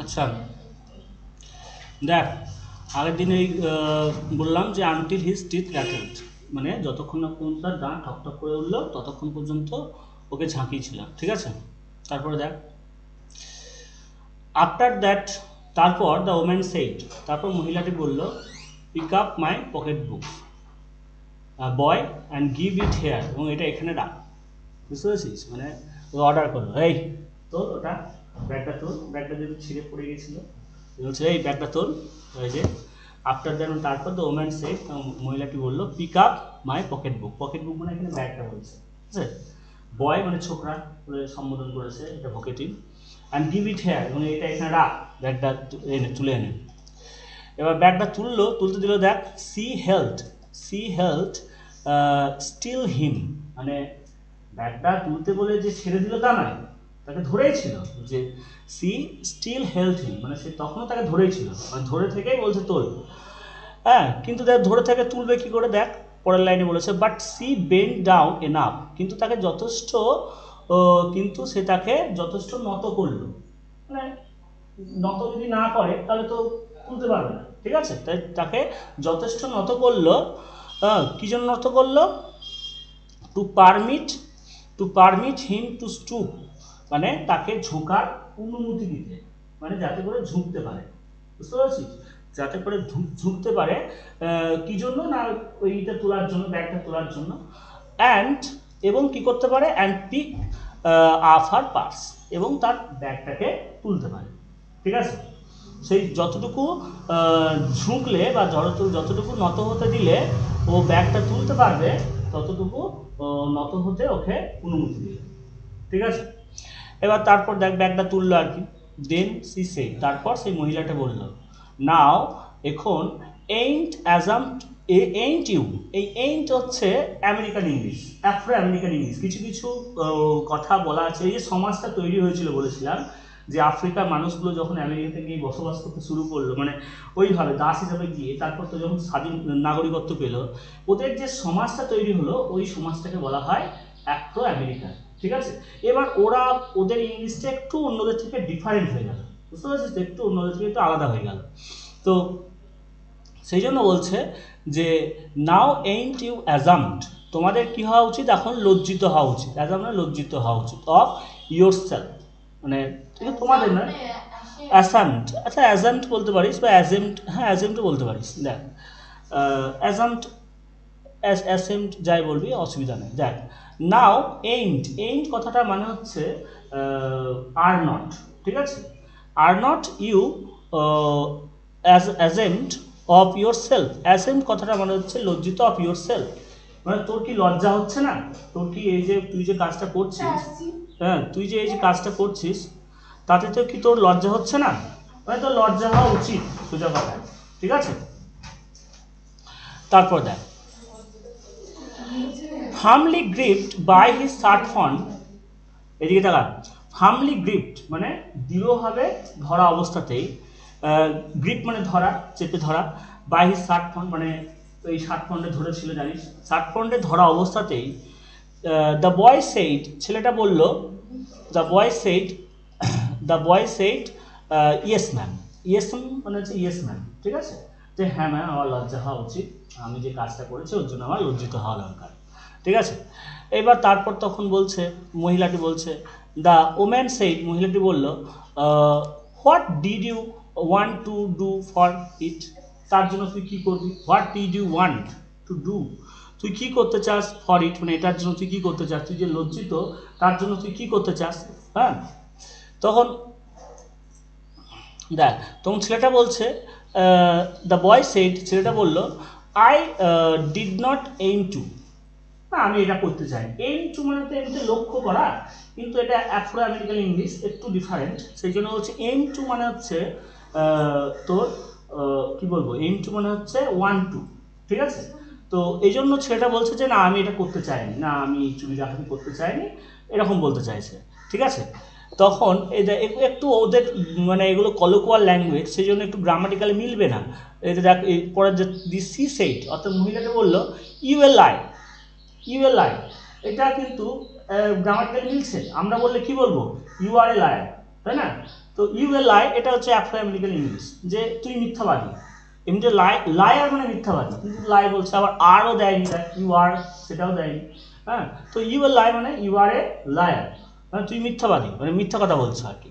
আচ্ছা দেখ, আগের দিন এই বললাম যে আনটিল হিজ টিথ র্যাটেলড, মানে যতক্ষণ না পর্যন্ত তার দাঁত ঠকঠক করে উঠলো ততক্ষণ পর্যন্ত ওকে ঝাঁকিয়েছিলাম, ঠিক আছে। তারপরে দেখ, আফটার দ্যাট, তারপর দ্য ওম্যান সেইড, তারপর মহিলাটি বলল, pick up my pocketbook boy and give it here, এবং এটা এখানে রাখ। বুঝতে পেরেছিস, মানে অর্ডার করলো, এই তোর ওটা ব্যাগটা তোর, ব্যাগটা যেহেতু ছিঁড়ে পড়ে গেছিলো, বলছে এই ব্যাগটা তোর। ওই যে আফটার দ্যাট, তারপর দ্য ওম্যান সেইড, মহিলাটি বললো, pick up my pocketbook, pocketbook মানে এখানে ব্যাগটা বলছে, ঠিক আছে। বয় মানে ছোকরা বলে সম্বোধন করেছে, এটা vocative. And give it here, এবং এটা এখানে রাখ, ব্যাগটা এনে তুলে এনে। এবার ব্যাগটা তুললো, তুলতে দিল, দেখ, সি হেল্ড স্টিল হিম, মানে ব্যাগটা তুলতে বলে যে ছেড়ে দিল তা নয়, তাকে ধরেই ছিল, যে সি স্টিল হেল্ড হিম, মানে সে তখনও তাকে ধরেই ছিল, মানে ধরে থেকেই বলছে তোল। হ্যাঁ, কিন্তু দেখ ধরে থেকে তুলবে কি করে, দেখ পরের লাইনে বলেছে, but she bend down enough, কিন্তু তাকে যথেষ্ট, কিন্তু সে তাকে যথেষ্ট নত করলো, মানে নত যদি না করে তাহলে তো তুলতে পারবে না, ঠিক আছে। তাই তাকে যথেষ্ট নত করলো। কি জন্য নত করলো? To permit, him to stoop, মানে তাকে ঝোঁকার অনুমতি দিতে, মানে যাতে করে ঝুঁকতে পারে, বুঝতে পারছিস, যাতে করে ঝুঁকতে পারে। কি জন্য না, ওইটা তোলার জন্য, ব্যাগটা তোলার জন্য। অ্যান্ড, এবং কি করতে পারে, and pick up her purse, এবং তার ব্যাগটাকে তুলতে পারে, ঠিক আছে। সেই যতটুকু ঝুঁকলে বা যতটুকু নত হতে দিলে ও ব্যাগটা তুলতে পারবে, ততটুকু নত হতে ওকে অনুমতি দিল, ঠিক আছে। এবার তারপর দেখ ব্যাগটা তুললো আর কি। দেন সি সে, তারপর সেই মহিলাটা বলল, নাও, এখন, এইন্ট অ্যাজাম্পড, এইন্ট ইউ, এই এইন্ট হচ্ছে American English, Afro American English. কিছু কিছু কথা বলা আছে, এই যে সমাজটা তৈরি হয়েছিল বলেছিলাম, যে আফ্রিকার মানুষগুলো যখন আমেরিকাতে গিয়ে বসবাস করতে শুরু করলো, মানে ওইভাবে দাস হিসাবে গিয়ে, তারপর তো যখন স্বাধীন নাগরিকত্ব পেল, ওদের যে সমাজটা তৈরি হলো, ওই সমাজটাকে বলা হয় অ্যাফ্রো আমেরিকান, ঠিক আছে। এবার ওদের ইংলিশটা একটু অন্যদের থেকে ডিফারেন্ট হয়ে গেল, বুঝতে পারছিস, একটু অন্যদের থেকে একটু আলাদা হয়ে গেল। তো সেই জন্য বলছে যে, নাও এইন্ট ইউ অ্যাজাম্পড, তোমাদের কি হওয়া উচিত, এখন লজ্জিত হওয়া উচিত, অ্যাজাম মানে লজ্জিত হওয়া উচিত, অফ ইয়োর সেলফ, মানে তোমাদের নয়, অ্যাসাম্ট, আচ্ছা অ্যাজাম্ট বলতে পারিস, বা অ্যাজেম্ট, হ্যাঁ অ্যাজেম্টও বলতে পারিস। দেখ অ্যাজাম্ট, অ্যাসেম্ট যাই বলবি, অসুবিধা নেই। দেখ, নাও এইন্ট কথাটা মানে হচ্ছে আর নট, ঠিক আছে। Are not you assessment of yourself, assessment কথাটা মানে হচ্ছে লজ্জিত অফ ইয়োর সেলফ, মানে তোর কি লজ্জা হচ্ছে না, তোর কি এই যে তুই যে কাজটা করছিস, হ্যাঁ তুই যে এই যে কাজটা করছিস, তাতে তো কি তোর লজ্জা হচ্ছে না, মানে তোর লজ্জা হওয়া উচিত, সোজা কথা, ঠিক আছে। তারপর দেখ, firmly gripped by his shirt front, এদিকে দেখা, ফার্মলি গ্রিপড মানে দৃঢ়ভাবে ধরা অবস্থাতেই, গ্রিপ মানে ধরা, চেপে ধরা, বাই হিজ শার্ট ফন্ট মানে এই শার্ট ফন্টে ধরেছিল জানিস, শার্ট ফন্টে ধরা অবস্থাতেই, দ্য বয় সেইড, ছেলেটা বলল, the boy said, yes ma'am, yes মানে হচ্ছে ইয়েস ম্যাম, ঠিক আছে, যে হ্যাঁ ম্যাম আমার লজ্জা হওয়া উচিত, আমি যে কাজটা করেছি ওর জন্য আমার লজ্জিত হওয়া দরকার, ঠিক আছে। এবার তারপর তখন বলছে, মহিলাটি বলছে, দ্য ওম্যান সেইড, মহিলাটি বলল, what did you want to do for it, তার জন্য তুই কী করবি, what did you want to do, তুই কী করতে চাস, ফর ইট মানে এটার জন্য তুই কী করতে চাস, তুই যে লজ্জিত তার জন্য তুই কী করতে চাস, হ্যাঁ। তখন দেখ, তখন ছেলেটা বলছে, দ্য বয় সেইড, ছেলেটা বলল, I did not aim to, না আমি এটা করতে চাই, এইম টু মানে তো এমনিতে লক্ষ্য করা, কিন্তু এটা অ্যাফ্রো আমেরিকান ইংলিশ একটু ডিফারেন্ট, সেই জন্য হচ্ছে এইম টু মানে হচ্ছে তোর কি বলবো, এইম টু মানে হচ্ছে ওয়ান টু, ঠিক আছে। তো এই জন্য ছেলেটা বলছে যে না আমি এটা করতে চাইনি, না আমি চুরি ডাকাতি করতে চাইনি, এরকম বলতে চাইছে, ঠিক আছে। তখন এটা একটু ওদের মানে এগুলো কলোকুয়াল ল্যাঙ্গুয়েজ, সেই জন্য একটু গ্রামাটিক্যালি মিলবে না। এটা দেখ এই পরে যে দি সি সেইড, অর্থাৎ মহিলাটা বললো, U A lie, U A লাই, এটা কিন্তু গ্রামাটিক্যাল মিলছে, আমরা বললে কি বলবো, ইউ আর এ লায়ার, তাই না? তো ইউ এ লাই এটা হচ্ছে অ্যাফ্রো-আমেরিকান ইংলিশ, যে তুই মিথ্যাবাদী। এমনিতে লায়ার মানে মিথ্যাবাদী, কিন্তু লাই বলছে, আবার আরও দেয়নি, ইউ আর সেটাও দেয়নি। হ্যাঁ, তো ইউ এ লাই মানে ইউ আর এ লায়ার, মানে তুই মিথ্যাবাদী, মানে মিথ্যা কথা বলছো আর কি।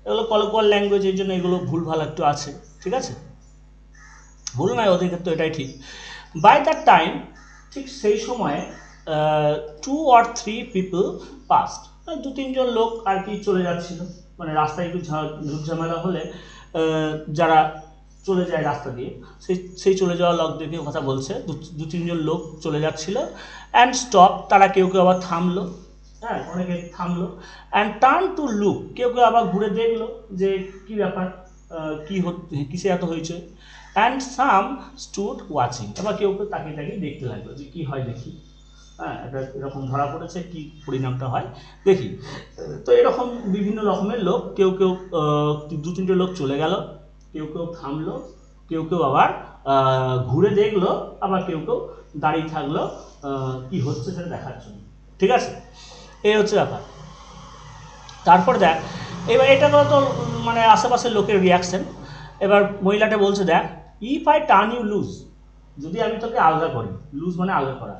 এগুলো কলোকিয়াল ল্যাঙ্গুয়েজ, এই জন্য এগুলো ভুলভাল একটু আছে, ঠিক আছে? ভুল নয়, ওদের ক্ষেত্রে এটাই ঠিক। বাই দ্যাট টাইম, ঠিক সেই সময়ে 2 or 3 পিপল পাস্ট, 2-3 জন লোক আর কি চলে যাচ্ছিল, মানে রাস্তায় একটু ঝুট ঝামেলা হলে যারা চলে যায় রাস্তা দিয়ে, সেই চলে যাওয়া লোকদেরকে কথা বলছে, 2-3 জন লোক চলে যাচ্ছিল। অ্যান্ড স্টপ, তারা কেউ কেউ আবার থামলো, হ্যাঁ অনেকে থামলো। অ্যান্ড টার্ন টু লুক, কেউ কেউ আবার ঘুরে দেখলো যে কী ব্যাপার, কিসে এত হয়েছে। অ্যান্ড সাম স্টুড ওয়াচিং, আবার কেউ কেউ তাকিয়ে তাকিয়ে দেখতে লাগলো যে কী হয় দেখি, হ্যাঁ এটা এরকম ধরা পড়েছে, কি পরিণামটা হয় দেখি। তো এরকম বিভিন্ন রকমের লোক, কেউ কেউ 2-3টে লোক চলে গেল, কেউ কেউ থামলো, কেউ কেউ আবার ঘুরে দেখলো, আবার কেউ কেউ দাঁড়িয়ে থাকলো কি হচ্ছে সেটা দেখার জন্য, ঠিক আছে? এই হচ্ছে ব্যাপার। তারপর দেখ, এবার এটা তো মানে আশেপাশের লোকের রিয়াকশন। এবার মহিলাটা বলছে, দেখ, if I turn you loose, যদি আমি তোকে আলগা করি, লুজ মানে আলগা করা,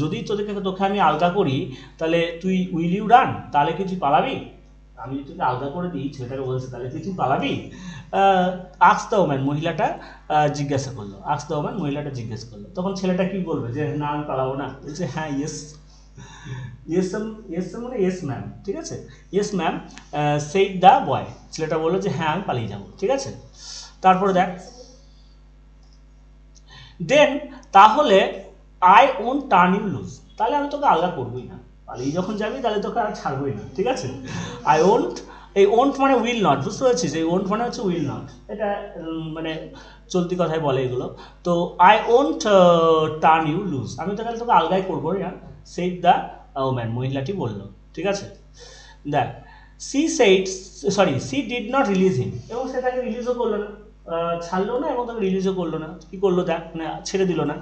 যদি তোকে আমি আলগা করি, তাহলে তুই উইল ইউ রান, তাহলে কি তুই পালাবি? আমি যদি তোকে আলগা করে দিই, ছেলেটাকে বলছে, তাহলে কি তুই পালাবি? আস্ক দ্য ওম্যান, মহিলাটা জিজ্ঞাসা করলো, আস্ক দ্য ওম্যান, মহিলাটা জিজ্ঞাসা করলো। তখন ছেলেটা কি বলবে, যে না আমি পালাবো না, বলছে হ্যাঁ ইয়েস, ইয়েস মানে ইয়েস ম্যাম, ঠিক আছে, yes ma'am said the boy, ছেলেটা বললো যে হ্যাঁ আমি পালিয়ে যাবো, ঠিক আছে? তারপরে দেখ, দেন তাহলে I won't turn you loose, তাহলে আমি তোকে আলগা করবোই না, পালিয়ে যখন যাবি তাহলে তোকে আর ছাড়বোই না, ঠিক আছে? আই ওন্ট, এই ওন্ট মানে উইল নট, বুঝতে পারছিস? এই ওন্ট মানে হচ্ছে উইল নট, এটা মানে চলতি কথায় বলে এগুলো। তো I won't turn you loose, আমি তাহলে তোকে আলগাই করবো না, সেইড দ্য ওম্যান, মহিলাটি বললো, ঠিক আছে? দেখ, সি ডিড নট রিলিজ হিম, এবং সে তাকে রিলিজও করলো না, ছাড়লো না, এবং তাকে রিলিজও করলো না। কী করলো দেখ, মানে ছেড়ে দিল না।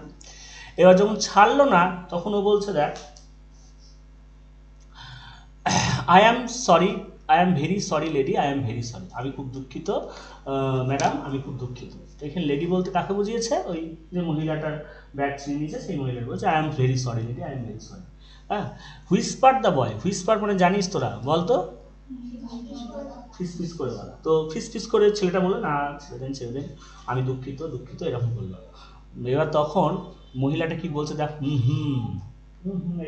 এবার যখন ছাড়লো না, তখন ও বলছে, দেখ, I am sorry, I am very sorry lady, I am very sorry, আমি খুব দুঃখিত ম্যাডাম, আমি খুব দুঃখিত। তো এখানে লেডি বলতে কাকে বুঝিয়েছে, ওই যে মহিলাটার ব্যাগ ছিঁড়ে নিয়েছে সেই মহিলাটা বলছে I am very sorry lady, I am very sorry. হ্যাঁ, হুইসপার দ্য বয়, হুইসপার মানে জানিস তোরা, বলতো ফিস ফিস করে বলা। তো ফিস ফিস করে ছেলেটা বললো, না ছেড়ে দেন, আমি দুঃখিত দুঃখিত, এরকম বললো। এবার তখন মহিলাটা কি বলছে, দেখ,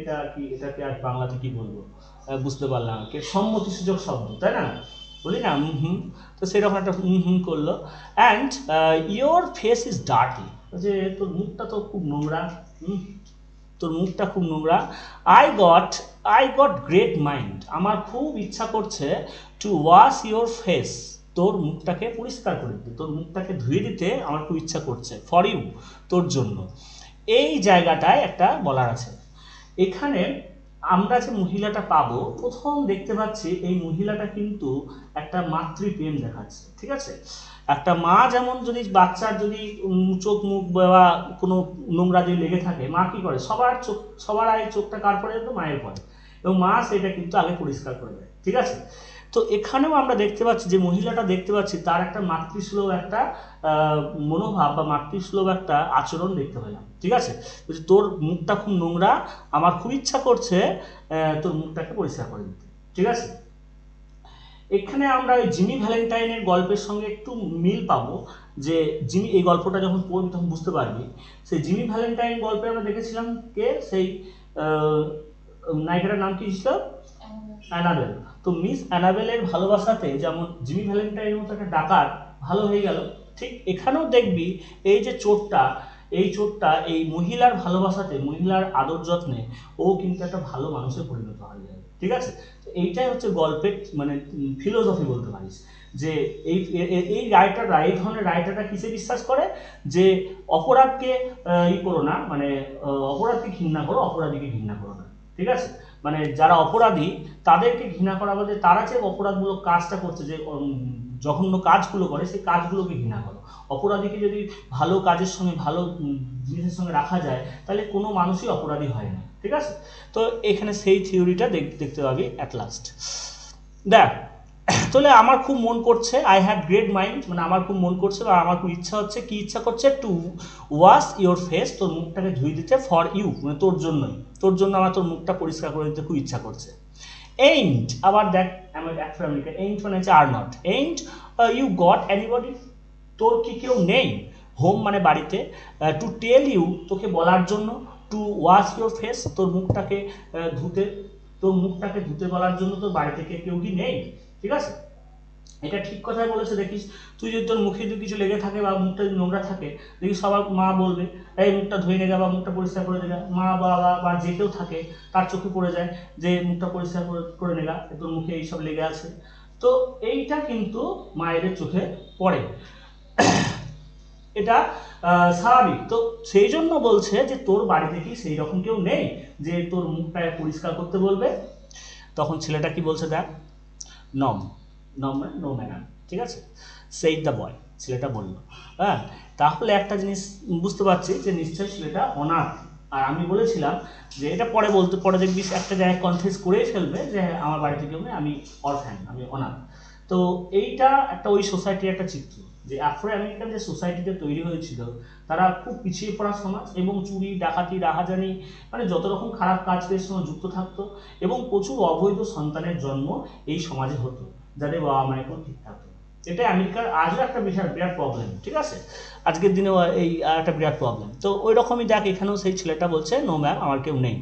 এটা কি, এটাকে আর বাংলাতে কি বলবো বুঝতে পারলাম, কে সম্মতিসূচক শব্দ, তাই না? বলি না তো সেরকম একটা করলো। And your face is dirty, যে তোর মুখটা তো খুব নোংরা, তোর মুখটা খুব নোংরা। আই গট গ্রেট মাইন্ড, আমার খুব ইচ্ছা করছে টু ওয়াশ ইয়োর ফেস, তোর মুখটাকে পরিষ্কার করে দিতে, তোর মুখটাকে ধুয়ে দিতে আমার খুব ইচ্ছা করছে, ফর ইউ, তোর জন্য। এই জায়গাটায় একটা বলার আছে। এখানে আমরা যে মহিলাটা পাবো, প্রথম দেখতে পাচ্ছি এই মহিলাটা কিন্তু একটা মাতৃপ্রেম দেখাচ্ছে, ঠিক আছে? একটা মা যেমন যদি বাচ্চার যদি চোখ মুখ বা কোনো নোংরা যদি লেগে থাকে, মা কি করে, সবার আগে চোখটা কার পরে, তো মায়ের পরে, এবং মা সেটা কিন্তু আগে পরিষ্কার করে দেয়, ঠিক আছে? তো এখানেও আমরা দেখতে পাচ্ছি যে মহিলাটা দেখতে পাচ্ছি তার একটা মাতৃসুলভ একটা মনোভাব বা মাতৃসুলভ একটা আচরণ দেখতে পেলাম, ঠিক আছে? বলছি তোর মুখটা খুব নোংরা, আমার খুব ইচ্ছা করছে তোর মুখটাকে পরিষ্কার করে দিতে, ঠিক আছে? এখানে আমরা ওই জিমি ভ্যালেন্টাইনের গল্পের সঙ্গে একটু মিল পাবো, যে জিমি, এই গল্পটা যখন পড়বি তখন বুঝতে পারবি, সেই জিমি ভ্যালেন্টাইন গল্পে আমরা দেখেছিলাম কে, সেই নায়িকাটার নাম কি ছিল, অ্যানাবেল। তো মিস অ্যানাবেলের ভালোবাসাতে যেমন জিমি ভ্যালেন্টাইনের মতো একটা ডাকাত ভালো হয়ে গেল, ঠিক এখানেও দেখবি এই যে চোরটা, এই চোরটা এই মহিলার ভালোবাসাতে, মহিলার আদর যত্নে ও কিন্তু একটা ভালো মানুষে পরিণত হয়ে যাবে, ঠিক আছে? তো এইটাই হচ্ছে গল্পের মানে ফিলোসফি বলতে পারিস, যে এই রাইটাররা, এই ধরনের রাইটাররা কিসে বিশ্বাস করে, যে অপরাধকে করো না, মানে অপরাধকে ঘৃণা করো, অপরাধীকে ঘৃণা করো না, ঠিক আছে? মানে যারা অপরাধী তাদেরকে ঘৃণা করা বলতে, তারা যে অপরাধমূলক কাজটা করছে, যে জঘন্য কাজগুলো করে, সেই কাজগুলোকে ঘৃণা করো। অপরাধীকে যদি ভালো কাজের সঙ্গে, ভালো জিনিসের সঙ্গে রাখা যায়, তাহলে কোনো মানুষই অপরাধী হয় না, ঠিক আছে? তো এখানে সেই থিওরিটা দেখতে পাবি অ্যাট লাস্ট। দেখ, তাহলে আমার খুব মন করছে, আই হ্যাভ গ্রেট মাইন্ড, মানে আমার খুব মন করছে বা আমার খুব ইচ্ছা হচ্ছে, কি ইচ্ছা করছে, টু ওয়াশ ইউর ফেস, তোর মুখটাকে ধুয়ে দিতে, ফর ইউ মানে তোর জন্যই, তোর জন্য আমার তোর মুখটা পরিষ্কার করে দিতে খুব ইচ্ছা করছে। এইন্ট, আবার দেখ একটা আমেরিকা, এইন্ট মানে হচ্ছে are not, ain't you got anybody, তোর কি কেউ নেই, হোম মানে বাড়িতে, টু টেল ইউ তোকে বলার জন্য, টু ওয়াশ ইউর ফেস তোর মুখটাকে ধুতে, তোর মুখটাকে ধুতে বলার জন্য তোর বাড়ি থেকে কেউ কি নেই, ঠিক আছে? এটা ঠিক কথাই বলেছে। দেখিস তুই যদি তোর মুখে যদি কিছু লেগে থাকে বা মুখটা যদি নোংরা থাকে, দেখিস সবার মা বলবে এই মুখটা ধুয়ে নেগা বা মুখটা পরিষ্কার করে নেগা, মা বাবা বা যে কেউ থাকে তার চোখে পড়ে যায় যে মুখটা পরিষ্কার করে নেগা, তোর মুখে এইসব লেগে আছে। তো এইটা কিন্তু মায়েদের চোখে পড়ে, এটা স্বাভাবিক। তো সেই জন্য বলছে যে তোর বাড়িতে কি সেই রকম কেউ নেই যে তোর মুখটা পরিষ্কার করতে বলবে? তখন ছেলেটা কি বলছে দেখ, নম, নম মানে নো ম্যানার, ঠিক আছে, সেইড দ্য বয়, ছেলেটা বললো। হ্যাঁ, তাহলে একটা জিনিস বুঝতে পারছি যে নিশ্চয়ই ছেলেটা অনাথ। আর আমি বলেছিলাম যে এটা পরে দেখবি একটা জায়গায় কনফিউজ করেই ফেলবে যে আমার বাড়িতে কেউ নেই, আমি অরফ্যান, আমি অনাথ। তো এইটা একটা ওই সোসাইটির একটা চিত্র, যে আফ্রো আমেরিকান যে সোসাইটিটা তৈরি হয়েছিল তারা খুব পিছিয়ে পড়া সমাজ, এবং চুরি ডাকাতি রাহাজানি মানে যত রকম খারাপ কাজের সঙ্গে যুক্ত থাকতো, এবং প্রচুর অবৈধ সন্তানের জন্ম এই সমাজে হতো যাদের বাবা মায়ের কোনো ঠিক থাকতো। এটা আমেরিকার আজও একটা বিরাট প্রবলেম, ঠিক আছে, আজকের দিনেও এই একটা বিরাট প্রবলেম। তো ওই রকমই দেখ এখানেও সেই ছেলেটা বলছে নো ম্যাম আমার কেউ নেই।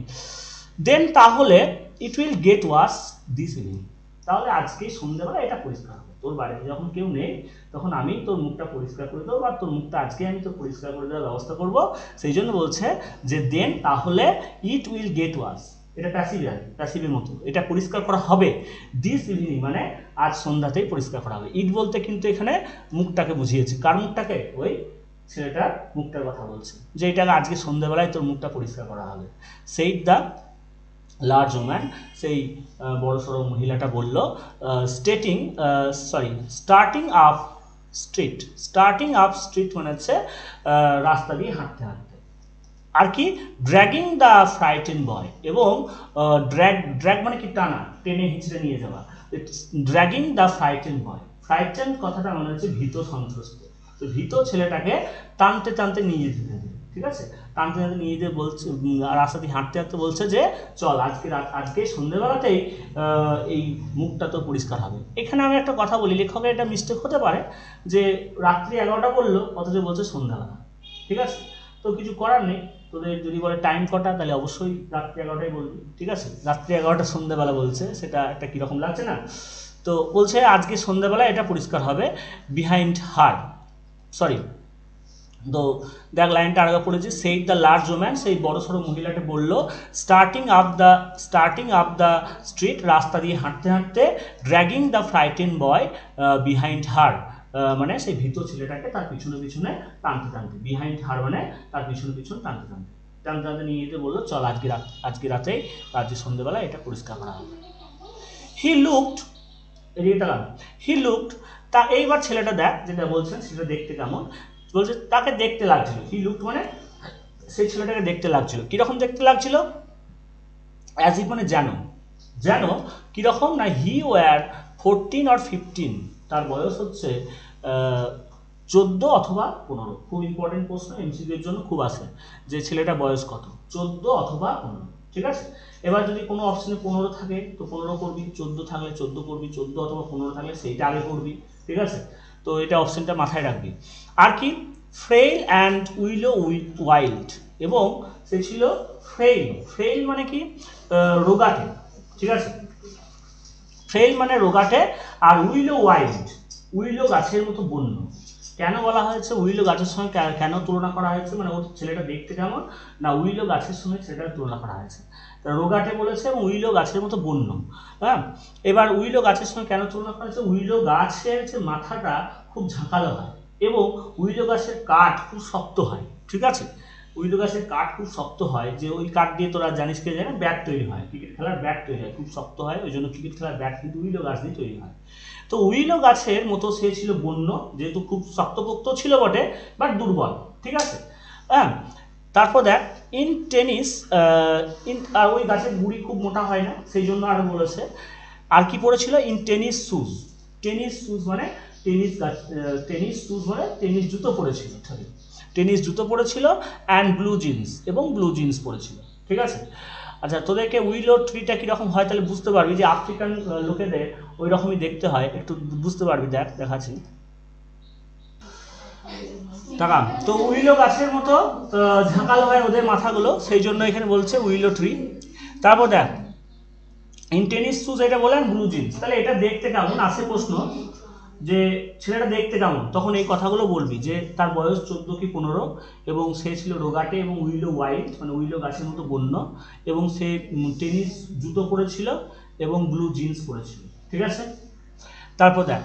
দেন তাহলে it will get wash this evening, তাহলে আজকেই সন্ধ্যেবেলা এটা পরিষ্কার হবে, তোর বাড়িতে যখন কেউ নেই তখন আমি তোর মুখটা পরিষ্কার করে দেবো, বা তোর মুখটা আজকে আমি তোর পরিষ্কার করে দেওয়ার ব্যবস্থা করব। সেই জন্য বলছে যে দেন তাহলে ইট উইল গেট ওয়াশ, এটা প্যাসিভের মতো, এটা পরিষ্কার করা হবে দিস ইভিনিং মানে আজ সন্ধ্যাতেই পরিষ্কার করা হবে। ইট বলতে কিন্তু এখানে মুখটাকে বুঝিয়েছে, কার মুখটাকে? ওই ছেলেটার মুখটার কথা বলছে, যে এটাকে আজকে সন্ধ্যাবেলায় তোর মুখটা পরিষ্কার করা হবে। সেইড দ্য লার্জ ওম্যান, সেই বড় সড়ো মহিলাটা বলল, স্টার্টিং আপ স্ট্রিট মানে হচ্ছে রাস্তা দিয়ে হাঁটতে হাঁটতে। আর কি, ড্র্যাগিং দ্য ফ্রাইটেন বয়, এবং ড্র্যাগ মানে কি টানা, টেনে হিঁচড়ে নিয়ে যাওয়া, dragging the frightened boy, frighten কথাটা মনে হচ্ছে ভীত সন্ত্রস্ত, তো ভীত ছেলেটাকে টানতে টানতে নিয়ে যেতে, ঠিক আছে, টানতে টানতে নিয়ে যেতে বলছে, রাস্তা দিয়ে হাঁটতে হাঁটতে বলছে যে চল আজকে সন্ধ্যেবেলাতেই এই মুখটা তো পরিষ্কার হবে। এখানে আমি একটা কথা বলি, লেখকের এটা মিস্টেক হতে পারে যে রাত্রি 11টা বললো অথচ বলছে সন্ধ্যাবেলা, ঠিক আছে, তো কিছু করার নেই, তোদের যদি বলে টাইম কটা তাহলে অবশ্যই রাত্রি 11টাই বলবি, ঠিক আছে, রাত্রি 11টা সন্ধ্যাবেলা বলছে, সেটা একটা কীরকম লাগছে না? তো বলছে আজকে সন্ধ্যাবেলা এটা পরিষ্কার হবে, বিহাইন্ড হার, তো দেখ লাইনটা আগে পড়েছি, সেইড দ্য লার্জ ওম্যান, সেই বড় সড়ো মহিলাটা বললো, স্টার্টিং আপ দ্য স্ট্রিট, রাস্তা দিয়ে হাঁটতে হাঁটতে, dragging the frightened boy behind her, মানে সেই ভীত ছেলেটাকে তার পিছনে পিছনে টানতে টানতে, বিহাইন্ড হার মানে তার পিছনে পিছনে টানতে টানতে টানতে টানতে নিয়ে যেতে বললো চল আজকে রাতেই আজকে সন্ধ্যেবেলা এটা পরিষ্কার করা হবে। হি লুকড, তা এইবার ছেলেটা দেখ যেটা বলছেন সেটা দেখতে কেমন, বলছে তাকে দেখতে লাগছিল, হি লুকড মানে সেই ছেলেটাকে দেখতে লাগছিল, কিরকম দেখতে লাগছিল, অ্যাজ ইফ মানে যেন কিরকম না, হি ওয়ার 14 or 15, তার বয়স হচ্ছে 14 অথবা 15, খুব ইম্পর্টেন্ট প্রশ্ন, এমসিকিউ এর জন্য খুব আসে যে ছেলেটা বয়স কত, 14 অথবা 15, ঠিক আছে। এবার যদি কোনো অপশনে 15 থাকে তো 15 করবি, 14 থাকলে 14 করবি, 14 অথবা 15 থাকলে সেইটা আগে করবি, ঠিক আছে। তো এটা অপশনটা মাথায় রাখবি। আর কি, ফ্রেইল অ্যান্ড ওয়াইল্ড, এবং সে ছিল ফ্রেইল মানে কি, রোগাটে, ঠিক আছে, ফ্রেইল মানে রোগাটে, আর উইলো গাছের মতো বন্য। কেন বলা হয়েছে উইলো গাছের সঙ্গে, কেন তুলনা করা হয়েছে, মানে ওর ছেলেটা দেখতে কেমন না, উইলো গাছের সঙ্গে ছেলেটার তুলনা করা হয়েছে, রোগাটে বলেছে, এবং উইলো গাছের মতো বন্য। হ্যাঁ, এবার উইলো গাছের সঙ্গে কেন তুলনা করা হয়েছে, উইলো গাছের যে মাথাটা খুব ঝাঁকালো হয়, এবং উইলো গাছের কাঠ খুব শক্ত হয়, ঠিক আছে, উইলো গাছের কাঠ খুব শক্ত হয়, যে ওই কাঠ দিয়ে তোরা জানিস কে জানে ব্যাট তৈরি হয়, ক্রিকেট খেলার ব্যাট তৈরি হয়, খুব শক্ত হয়, ওই জন্য ক্রিকেট খেলার ব্যাট কিন্তু উইলো গাছ দিয়ে তৈরি হয়। তো উইলো গাছের মতো সে ছিল বন্য, যেহেতু খুব শক্তপোক্ত ছিল বটে, বাট দুর্বল, ঠিক আছে। হ্যাঁ, তারপর দেখ ইন টেনিস, আর ওই গাছের গুড়ি খুব মোটা হয় না, সেই জন্য আরো বলেছে। আর কি পড়েছিল, in tennis shoes, tennis shoes মানে টেনিস গাছ, টেনিস শুজ মানে টেনিস জুতো পরেছিল, টেনিস জুতো পরেছিল, অ্যান্ড ব্লু জিন্স, এবং ব্লু জিন্স পরেছিল। ঠিক আছে। আচ্ছা, তোদেরকে উইলো ট্রিটা কীরকম হয় তাহলে বুঝতে পারবি, যে আফ্রিকান লোকেদের ওই রকমই দেখতে হয়, একটু বুঝতে পারবি। দেখাচ্ছি টাকা। তো উইলো গাছের মতো ঝাঁকালো হয় ওদের মাথাগুলো, সেই জন্য এখানে বলছে উইলো ট্রি। তারপর দেখ ইন টেনিস শুজ এটা বলেন, ব্লু জিন্স, তাহলে এটা দেখতে কেমন, আসে প্রশ্ন যে ছেলেটা দেখতে কেমন, তখন এই কথাগুলো বলবি যে তার বয়স 14 কি 15, এবং সে ছিল রোগাটে এবং উইলো হোয়াইট, মানে উইলো গাছের মতো বন্য, এবং সে টেনিস জুতো পরেছিল এবং ব্লু জিন্স পরেছিল। ঠিক আছে। তারপর দেখ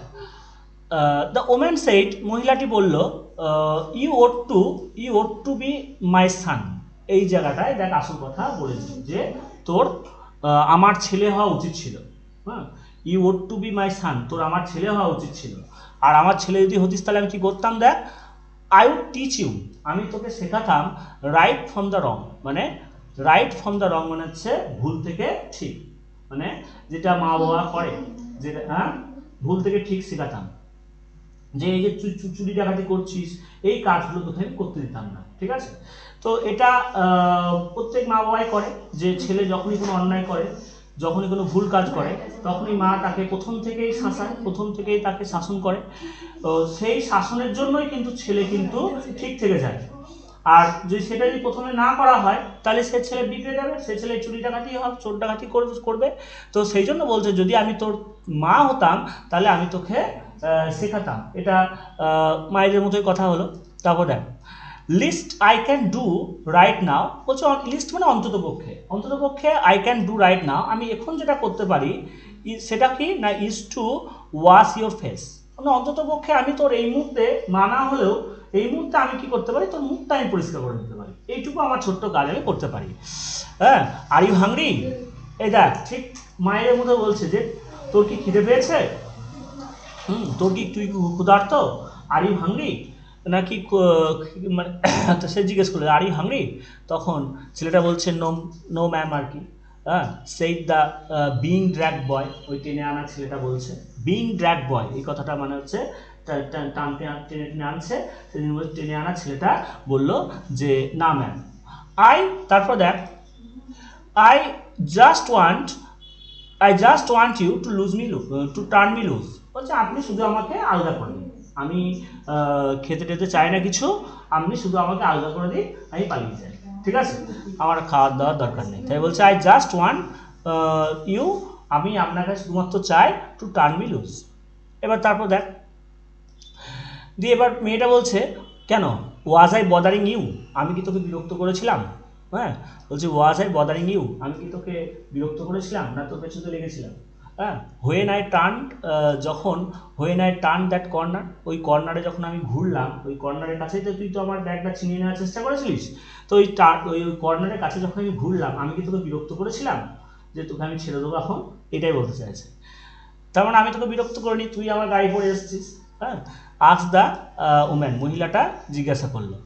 দ্য ওম্যান সেইড, মহিলাটি বলল, you ought to be my son. এই জায়গাটায় দেখ আসল কথা বলেছি যে তোর আমার ছেলে হওয়া উচিত ছিল। হ্যাঁ, you ought to be my son, তোর আমার ছেলে হওয়া উচিত ছিল। আর আমার ছেলে যদি হতিস তাহলে আমি কি করতাম, দেখ আই উড টিচ ইউ, আমি তোকে শেখাতাম রাইট ফ্রম দ্য রং, মানে রাইট ফ্রম দ্য রং মানে হচ্ছে ভুল থেকে ঠিক, মানে যেটা মা বাবা করে, যেটা হ্যাঁ ভুল থেকে ঠিক শেখাতাম, যে এই যে চুরি ডাকাতি করছিস এই কাজগুলো তোকে আমি করতে দিতাম না। ঠিক আছে। তো এটা প্রত্যেক মা বাবাই করে, যে ছেলে যখনই কোনো অন্যায় করে, যখনই কোনো ভুল কাজ করে, তখনই মা তাকে প্রথম থেকেই শাসায়, প্রথম থেকেই তাকে শাসন করে। সেই শাসনের জন্যই কিন্তু ছেলে কিন্তু ঠিক থেকে যায়। আর যদি সেটা যদি প্রথমে না করা হয় তাহলে সে ছেলে বিগড়ে যাবে, সে ছেলে চুরি ডাকাতি হবে, চোর ডাকাতি করবে। তো সেই জন্য বলছে যদি আমি তোর মা হতাম তাহলে আমি তোকে শেখাতাম। এটা মায়েদের মতোই কথা হলো। তারপর দেখ least I can do right now, বলছে লিস্ট মানে অন্ততপক্ষে I can do right now, আমি এখন যেটা করতে পারি সেটা কি না, is to wash your face, মানে অন্ততপক্ষে আমি তোর এই মুহূর্তে মানা হলেও এই মুহূর্তে আমি কি করতে পারি, তোর মুখটা আমি পরিষ্কার করে দিতে পারি, এইটুকু আমার ছোট্ট কাজ আমি করতে পারি। হ্যাঁ, আর ইউ হাংরি, এই দেখ ঠিক মায়ের মতো বলছে যে তোর কি খিদে পেয়েছে, তোর কি তুই ক্ষুধার্ত, আর ইউ হাংরি নাকি, মানে তো সে জিজ্ঞেস করলো আর ইউ হাংরি, তখন ছেলেটা বলছে নো নো ম্যাম আর কি। হ্যাঁ, সেই দ্য বিং ড্র্যাগ বয়, ওই টেনে আনা ছেলেটা বলছে, বিং ড্র্যাগ বয় এই কথাটা মানে হচ্ছে টেনে আনছে, সেদিন টেনে আনা ছেলেটা বলল যে না ম্যাম। তারপর দেখ I just want you to turn me loose, বলছে আপনি শুধু আমাকে আলাদা করে দিন, আমি খেতে টেতে চাই না কিছু, আপনি শুধু আমাকে আলাদা করে দিন, আমি পালিয়ে যাই। ঠিক আছে, আমার খাওয়ার দাওয়ার দরকার নেই। তাই বলছে আই জাস্ট ওয়ান্ট ইউ, আমি আপনার কাছে শুধুমাত্র চাই টু টার্ন মি লুজ। এবার তারপর দেখ দিয়ে এবার মেয়েটা বলছে কেন, ওয়াজ আই বদারিং ইউ, আমি কি তোকে বিরক্ত করেছিলাম। হ্যাঁ, বলছে ওয়াজ আই বদারিং ইউ, আমি কি তোকে বিরক্ত করেছিলাম না তোর পেছনে লেগেছিলাম। হ্যাঁ, when I turn that corner, ওই কর্নারে যখন আমি ঘুরলাম, ওই কর্নারের কাছেই তো তুই তো আমার ব্যাগটা ছিনিয়ে নেওয়ার চেষ্টা করেছিলিস, তো ওই কর্নারের কাছে যখন আমি ঘুরলাম আমি কি তোকে বিরক্ত করেছিলাম যে তোকে আমি ছেড়ে দেবো এখন, এটাই বলতে চাইছে। তার মানে আমি তোকে বিরক্ত করিনি, তুই আমার গাড়ি পরে এসেছিস। হ্যাঁ, আজ দ্য ওম্যান, মহিলাটা জিজ্ঞাসা করলো।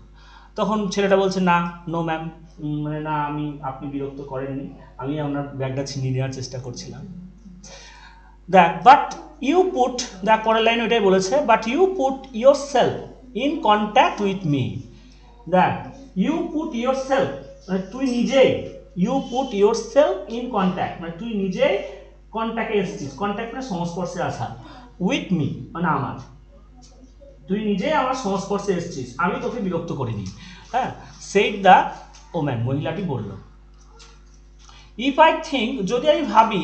তখন ছেলেটা বলছে না নো ম্যাম, মানে না আপনি বিরক্ত করেননি, আমি আপনার ব্যাগটা ছিনিয়ে নেওয়ার চেষ্টা করছিলাম। দেখ বাট ইউ পুট, দেখ পরের লাইন ওইটাই বলেছে, but you put yourself in contact with me. দেখ ইউ পুট ইয়োর সেলফ মানে তুই নিজেই, you put yourself in contact মানে তুই নিজেই কন্ট্যাক্টে এসেছিস, কন্ট্যাক্ট মানে সংস্পর্শে আসা, উইথ মি মানে আমার, তুই নিজেই আমার সংস্পর্শে এসেছিস, আমি তোকে বিরক্ত করিনি। হ্যাঁ, সেইড দ্য ওম্যান, মহিলাটি বলল। ইফ আই থিঙ্ক, যদি আমি ভাবি,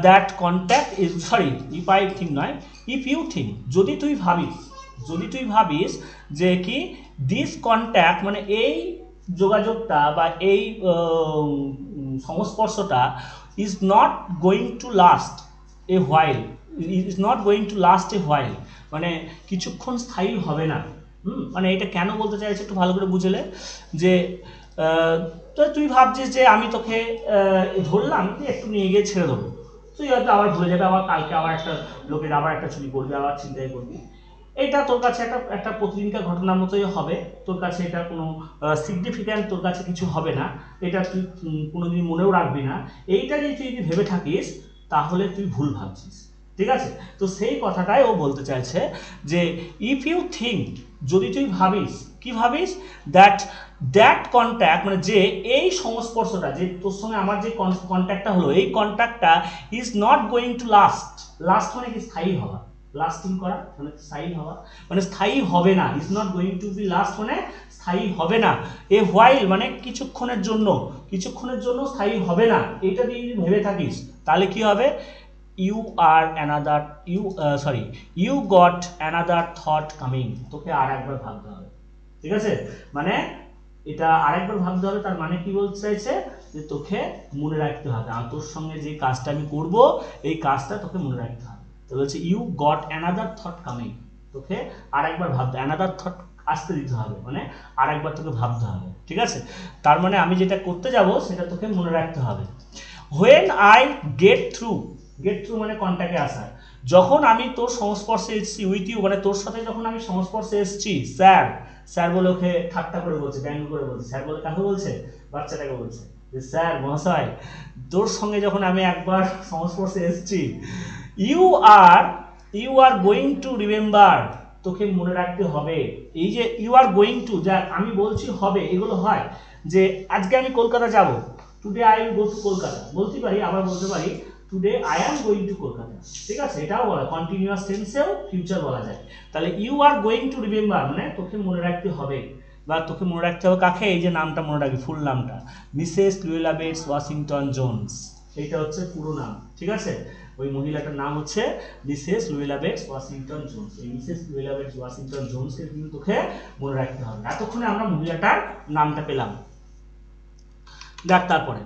that contact is, sorry if I think নয়, ইফ ইউ থিঙ্ক, যদি তুই ভাবিস যে কি দিস কন্ট্যাক্ট মানে এই যোগাযোগটা বা এই সংস্পর্শটা is not going to last a while, মানে কিছুক্ষণ স্থায়ী হবে না। মানে এটা কেন বলতে চাইছে একটু ভালো করে বুঝলে, যে তো তুই ভাবছিস যে আমি তোকে ধরলাম একটু নিয়ে গিয়ে ছেড়ে দেবো, তুই হয়তো আবার ভুলে যাবে, আবার কালকে আবার একটা লোকের আবার একটা চুরি করবি, আবার ছিনতাই করবি, এটা তোর কাছে একটা একটা প্রতিদিনকার ঘটনার মতোই হবে, তোর কাছে এটা কোনো সিগনিফিক্যান্ট তোর কাছে কিছু হবে না, এটা তুই কোনোদিন মনেও রাখবি না। এইটা যদি তুই যদি ভেবে থাকিস তাহলে তুই ভুল ভাবছিস, ঠিক আছে? তো সেই কথাটাই ও বলতে চাইছে যে ইফ ইউ থিঙ্ক, যদি তুই ভাবিস, কি ভাবিস, দ্যাট কন্ট্যাক্ট মানে যে এই সংস্পর্শটা, যে তোর সঙ্গে আমার যে কন্ট্যাক্টটা হলো, এই কন্ট্যাক্টটা is not going to last. Last মানে কি? স্থায়ী হওয়া, লাস্টিং করা মানে স্থায়ী হওয়া, মানে স্থায়ী হবে না। Is not going to be last মানে স্থায়ী হবে না। এ হোয়াইল মানে কিছুক্ষণের জন্য, কিছুক্ষণের জন্য স্থায়ী হবে না। এটা দিয়ে যদি ভেবে থাকিস তাহলে কি হবে? You got another thought coming. তোকে আর একবার ভাবতে হবে, ঠিক আছে? মানে এটা আরেকবার ভাবতে হবে, তার মানে কি বলতে চাইছে? যে তোকে মনে রাখতে হবে, আর তোর সঙ্গে যে কাজটা আমি করব এই কাজটা তোকে মনে রাখতে হবে। তো বলছে you got another thought coming, তোকে আরেকবার ভাবতে, অ্যানাদার থট আসতে দিতে হবে, মানে আরেকবার তোকে ভাবতে হবে, ঠিক আছে? তার মানে আমি যেটা করতে যাব সেটা তোকে মনে রাখতে হবে। হোয়েন আই গেট থ্রু মানে কন্ট্যাক্টে আসা, যখন আমি তোর সংস্পর্শে এসেছি, উইথ ইউ মানে তোর সাথে যখন আমি সংস্পর্শে এসেছি, স্যার বলে ওকে ঠাট্টা করে বলছে, ব্যঙ্গ করে বলছে। স্যার বলে কাকে বলছে? বাচ্চাটাকে বলছে যে স্যার মহাশয়, তোর সঙ্গে যখন আমি একবার সংস্পর্শে এসেছি, you are going to remember, তোকে মনে রাখতে হবে। এই যে ইউ আর গোয়িং টু, যা আমি বলছি হবে, এগুলো হয় যে আজকে আমি কলকাতা যাব, today I will go to Kolkata বলতে পারি, আবার বলতে পারি today I am going to Kolkata, ঠিক আছে? এটাও বলা, কন্টিনিউয়াস টেন্সেও ফিউচার বলা যায়। তাহলে you are going to remember মানে তোকে মনে রাখতে হবে, বা তোকে মনে রাখতে হবে কাকে? এই যে নামটা মনে রাখবি, ফুল নামটা Mrs Luella Bates Washington Jones, এইটা হচ্ছে পুরো নাম, ঠিক আছে? ওই মহিলাটার নাম হচ্ছে Mrs Luella Bates Washington Jones. এই মিসেস লুয়েলা বেটস ওয়াশিংটন জোন্সকে কিন্তু তোকে মনে রাখতে হবে। এতক্ষণে আমরা মহিলাটার নামটা পেলাম। দেখ তারপরে